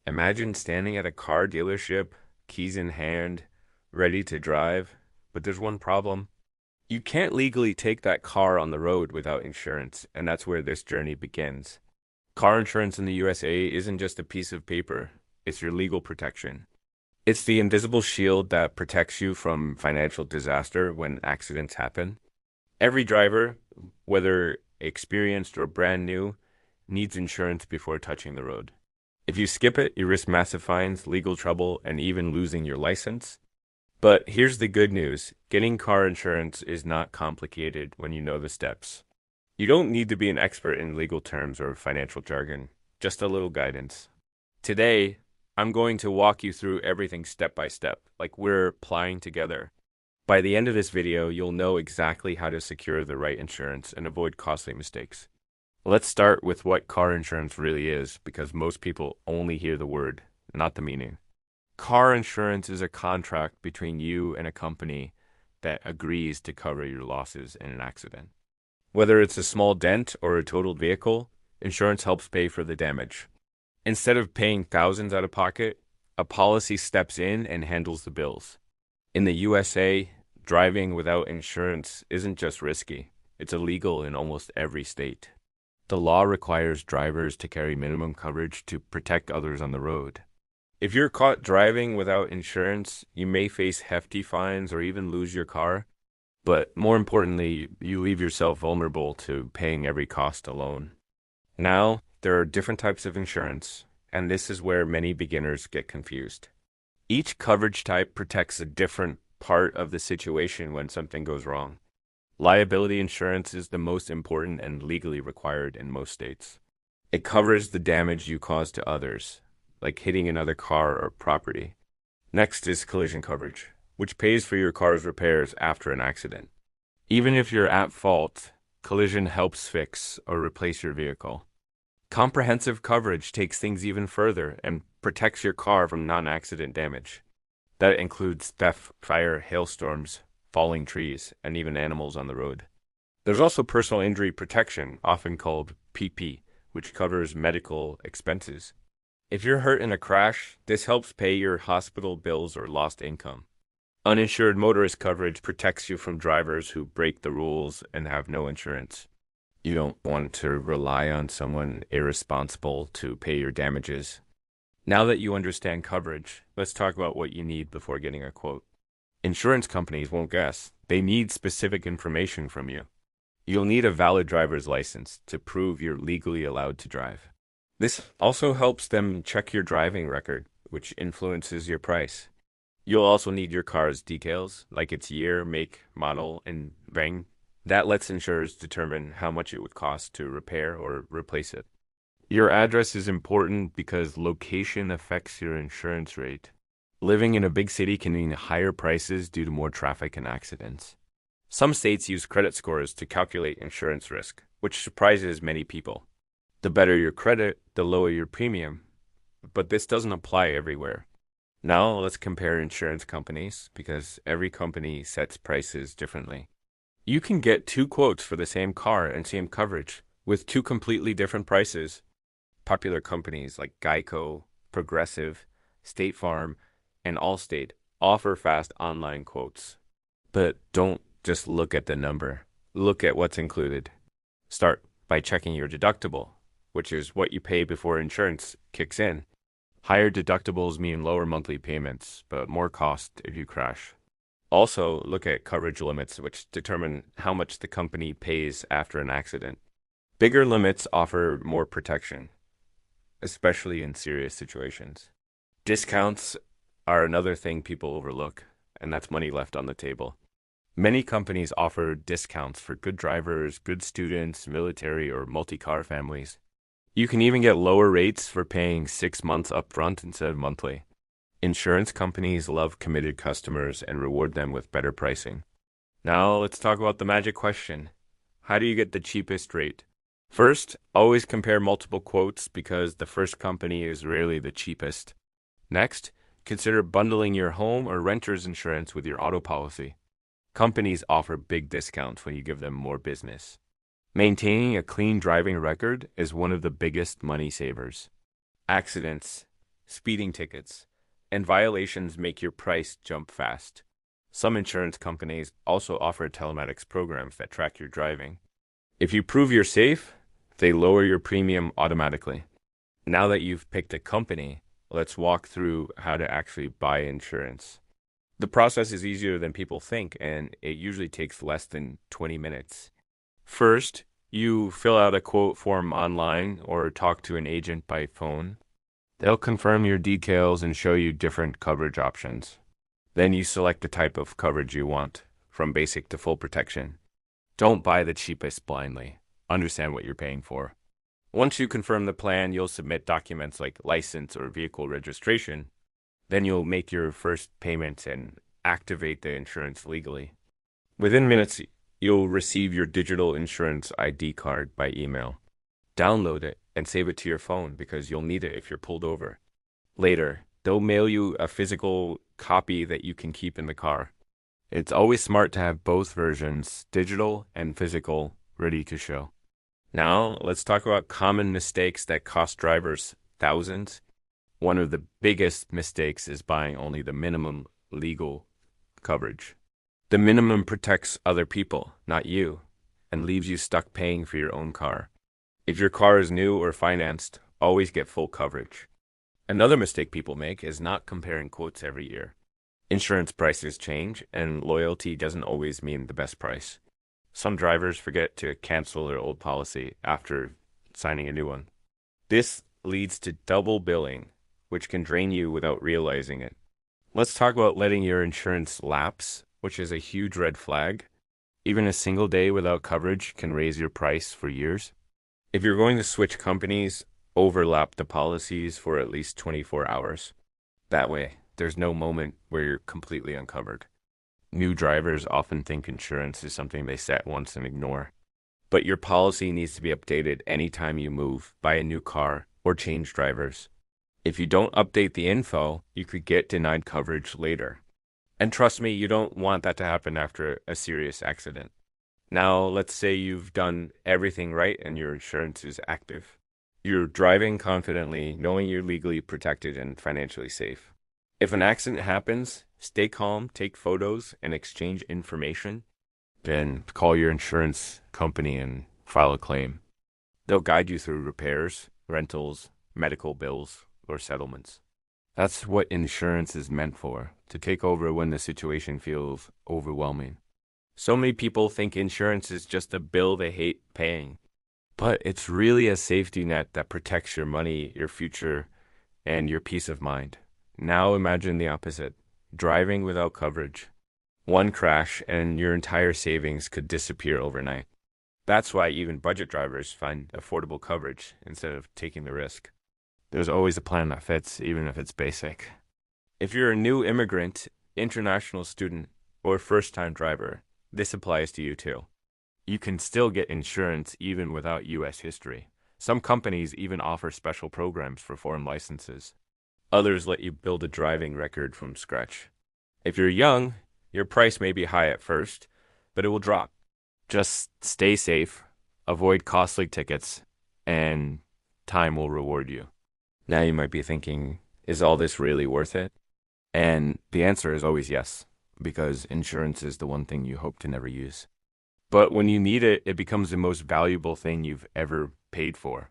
Imagine standing at a car dealership, keys in hand, ready to drive, but there's one problem. You can't legally take that car on the road without insurance, and that's where this journey begins. Car insurance in the USA isn't just a piece of paper, it's your legal protection. It's the invisible shield that protects you from financial disaster when accidents happen. Every driver, whether experienced or brand new, needs insurance before touching the road. If you skip it, you risk massive fines, legal trouble, and even losing your license. But here's the good news. Getting car insurance is not complicated when you know the steps. You don't need to be an expert in legal terms or financial jargon, just a little guidance. Today, I'm going to walk you through everything step by step, like we're applying together. By the end of this video, you'll know exactly how to secure the right insurance and avoid costly mistakes. Let's start with what car insurance really is, because most people only hear the word, not the meaning. Car insurance is a contract between you and a company that agrees to cover your losses in an accident. Whether it's a small dent or a totaled vehicle, insurance helps pay for the damage. Instead of paying thousands out of pocket, a policy steps in and handles the bills. In the USA, driving without insurance isn't just risky, it's illegal in almost every state. The law requires drivers to carry minimum coverage to protect others on the road. If you're caught driving without insurance, you may face hefty fines or even lose your car. But more importantly, you leave yourself vulnerable to paying every cost alone. Now, there are different types of insurance, and this is where many beginners get confused. Each coverage type protects a different part of the situation when something goes wrong. Liability insurance is the most important and legally required in most states. It covers the damage you cause to others, like hitting another car or property. Next is collision coverage, which pays for your car's repairs after an accident. Even if you're at fault, collision helps fix or replace your vehicle. Comprehensive coverage takes things even further and protects your car from non-accident damage. That includes theft, fire, hailstorms, falling trees, and even animals on the road. There's also personal injury protection, often called PP, which covers medical expenses. If you're hurt in a crash, this helps pay your hospital bills or lost income. Uninsured motorist coverage protects you from drivers who break the rules and have no insurance. You don't want to rely on someone irresponsible to pay your damages. Now that you understand coverage, let's talk about what you need before getting a quote. Insurance companies won't guess. They need specific information from you. You'll need a valid driver's license to prove you're legally allowed to drive. This also helps them check your driving record, which influences your price. You'll also need your car's details, like its year, make, model, and VIN. That lets insurers determine how much it would cost to repair or replace it. Your address is important because location affects your insurance rate. Living in a big city can mean higher prices due to more traffic and accidents. Some states use credit scores to calculate insurance risk, which surprises many people. The better your credit, the lower your premium. But this doesn't apply everywhere. Now let's compare insurance companies because every company sets prices differently. You can get two quotes for the same car and same coverage with two completely different prices. Popular companies like Geico, Progressive, State Farm, and Allstate offer fast online quotes. But don't just look at the number. Look at what's included. Start by checking your deductible, which is what you pay before insurance kicks in. Higher deductibles mean lower monthly payments, but more cost if you crash. Also, look at coverage limits, which determine how much the company pays after an accident. Bigger limits offer more protection, especially in serious situations. Discounts are another thing people overlook, and that's money left on the table. Many companies offer discounts for good drivers, good students, military, or multi-car families. You can even get lower rates for paying 6 months upfront instead of monthly. Insurance companies love committed customers and reward them with better pricing. Now let's talk about the magic question. How do you get the cheapest rate? First, always compare multiple quotes because the first company is rarely the cheapest. Next, consider bundling your home or renter's insurance with your auto policy. Companies offer big discounts when you give them more business. Maintaining a clean driving record is one of the biggest money savers. Accidents. speeding tickets, and violations make your price jump fast. Some insurance companies also offer telematics programs that track your driving. If you prove you're safe, they lower your premium automatically. Now that you've picked a company, let's walk through how to actually buy insurance. The process is easier than people think, and it usually takes less than 20 minutes. First, you fill out a quote form online or talk to an agent by phone. They'll confirm your details and show you different coverage options. Then you select the type of coverage you want, from basic to full protection. Don't buy the cheapest blindly. Understand what you're paying for. Once you confirm the plan, you'll submit documents like license or vehicle registration. Then you'll make your first payment and activate the insurance legally. Within minutes, you'll receive your digital insurance ID card by email. Download it and save it to your phone because you'll need it if you're pulled over. Later, they'll mail you a physical copy that you can keep in the car. It's always smart to have both versions, digital and physical, ready to show. Now, let's talk about common mistakes that cost drivers thousands. One of the biggest mistakes is buying only the minimum legal coverage. The minimum protects other people, not you, and leaves you stuck paying for your own car. If your car is new or financed, always get full coverage. Another mistake people make is not comparing quotes every year. Insurance prices change, and loyalty doesn't always mean the best price. Some drivers forget to cancel their old policy after signing a new one. This leads to double billing, which can drain you without realizing it. Let's talk about letting your insurance lapse, which is a huge red flag. Even a single day without coverage can raise your price for years. If you're going to switch companies, overlap the policies for at least 24 hours. That way, there's no moment where you're completely uncovered. New drivers often think insurance is something they set once and ignore. But your policy needs to be updated anytime you move, buy a new car, or change drivers. If you don't update the info, you could get denied coverage later. And trust me, you don't want that to happen after a serious accident. Now, let's say you've done everything right and your insurance is active. You're driving confidently, knowing you're legally protected and financially safe. If an accident happens, stay calm, take photos, and exchange information. Then call your insurance company and file a claim. They'll guide you through repairs, rentals, medical bills, or settlements. That's what insurance is meant for, to take over when the situation feels overwhelming. So many people think insurance is just a bill they hate paying. But it's really a safety net that protects your money, your future, and your peace of mind. Now imagine the opposite. Driving without coverage. One crash and your entire savings could disappear overnight. That's why even budget drivers find affordable coverage instead of taking the risk. There's always a plan that fits, even if it's basic. If you're a new immigrant, international student, or first-time driver, this applies to you too. You can still get insurance even without U.S. history. Some companies even offer special programs for foreign licenses. Others let you build a driving record from scratch. If you're young, your price may be high at first, but it will drop. Just stay safe, avoid costly tickets, and time will reward you. Now you might be thinking, is all this really worth it? And the answer is always yes, because insurance is the one thing you hope to never use. But when you need it, it becomes the most valuable thing you've ever paid for.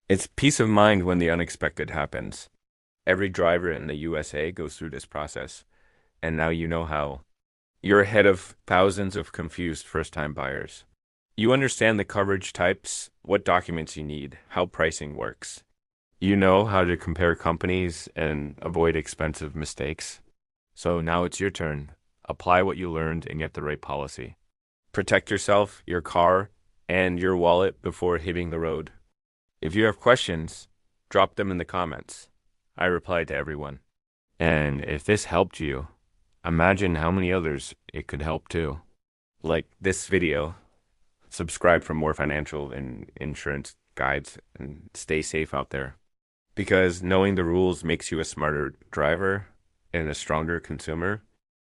It's peace of mind when the unexpected happens. Every driver in the USA goes through this process, and now you know how. You're ahead of thousands of confused first-time buyers. You understand the coverage types, what documents you need, how pricing works. You know how to compare companies and avoid expensive mistakes. So now it's your turn. Apply what you learned and get the right policy. Protect yourself, your car, and your wallet before hitting the road. If you have questions, drop them in the comments. I reply to everyone. And if this helped you, imagine how many others it could help too. Like this video. Subscribe for more financial and insurance guides and stay safe out there. Because knowing the rules makes you a smarter driver and a stronger consumer.